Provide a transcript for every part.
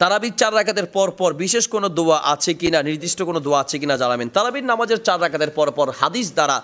তারাবির 4 রাকাতের পর পর বিশেষ কোনো দোয়া আছে কিনা, নির্দিষ্ট কোনো দোয়া আছে কিনা জানাবেন। তারাবির নামাজের 4 রাকাতের পর পর হাদিস দ্বারা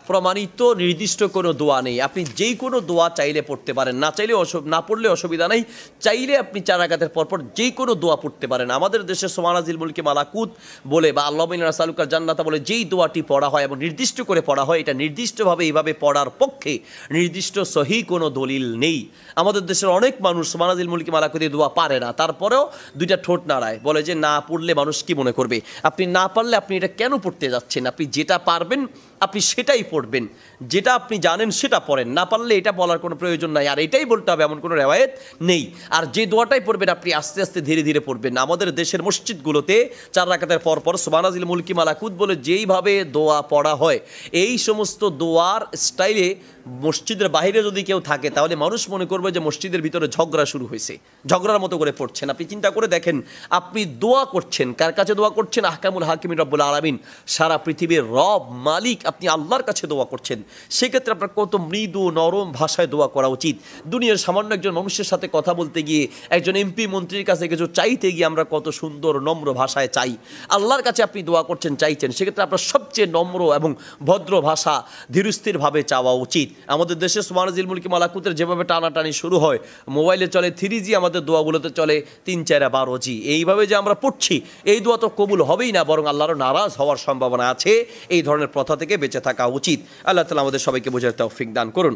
প্রমাণিত নির্দিষ্ট কোনো দোয়া নেই। আপনি যেই কোনো দোয়া চাইলে পড়তে পারেন, না চাইলে না পড়লে অসুবিধা নেই। চাইলে আপনি 4 রাকাতের পর পর যেই কোনো দোয়া পড়তে পারেন। আমাদের দেশে সুবহানাজিল মুলকি মালাকুত বলে বা আল্লাহুম্মা ইন্না নাসআলুকা জান্নাতা বলে যেই দোয়াটি পড়া হয় এবং নির্দিষ্ট করে পড়া হয়, এটা নির্দিষ্টভাবে এইভাবে পড়ার পক্ষে নির্দিষ্ট সহি কোনো দলিল নেই। আমাদের দেশের অনেক মানুষ সুবহানাজিল মুলকি মালাকুত দোয়া পারে না, তারপরেও দুইটা ঠোঁট নাড়ায়, বলে যে না পড়লে মানুষ কি মনে করবে। আপনি না পারলে আপনি এটা কেন পড়তে যাচ্ছেন? আপনি যেটা পারবেন আপনি সেটাই পড়বেন, যেটা আপনি জানেন সেটা পড়েন, না পারলে এটা বলার কোনো প্রয়োজন নাই। আর এটাই বলতে হবে এমন কোনো রেওয়ায়েত নেই। আর যে দোয়াটাই পড়বেন আপনি আস্তে আস্তে ধীরে ধীরে পড়বেন। আমাদের দেশের মসজিদগুলোতে 4 রাকাতের পর পর সুবহানাজিল মুলকি মালাকুত বলে যেইভাবে দোয়া পড়া হয়, এই সমস্ত দোয়ার স্টাইলে মসজিদের বাইরে যদি কেউ থাকে তাহলে মানুষ মনে করবে যে মসজিদের ভিতরে ঝগড়া শুরু হয়েছে, ঝগড়ার মতো করে পড়ছেন। আপনি চিন্তা করে দেখেন, আপনি দোয়া করছেন, কার কাছে দোয়া করছেন? আহকামুল হাকিমিন রব্বুল আলামিন, সারা পৃথিবীর রব মালিক, আপনি আল্লাহর কাছে দোয়া করছেন। সেক্ষেত্রে আপনার কত মৃদু নরম ভাষায় দোয়া করা উচিত। দুনিয়ার সামান্য একজন মানুষের সাথে কথা বলতে গিয়ে, একজন এমপি মন্ত্রীর কাছে কিছু চাইতে গিয়ে আমরা কত সুন্দর নম্র ভাষায় চাই। আল্লাহর কাছে আপনি দোয়া করছেন, চাইছেন, সেক্ষেত্রে আপনার সবচেয়ে নম্র এবং ভদ্র ভাষা ধীরস্থিরভাবে চাওয়া উচিত। আমাদের দেশে সুবহানাজিল মুলকি মালাকুতের যেভাবে টানাটানি শুরু হয়, মোবাইলে চলে 3G, আমাদের দোয়াগুলোতে চলে 3, 4, 12G। এইভাবে যে আমরা পড়ছি, এই দোয়া তো কবুল হবেই না, বরং আল্লাহর নারাজ হওয়ার সম্ভাবনা আছে। এই ধরনের প্রথা থেকে বেঁচে থাকা উচিত। আল্লাহ তাআলা আমাদের সবাইকে বোঝার তৌফিক দান করুন।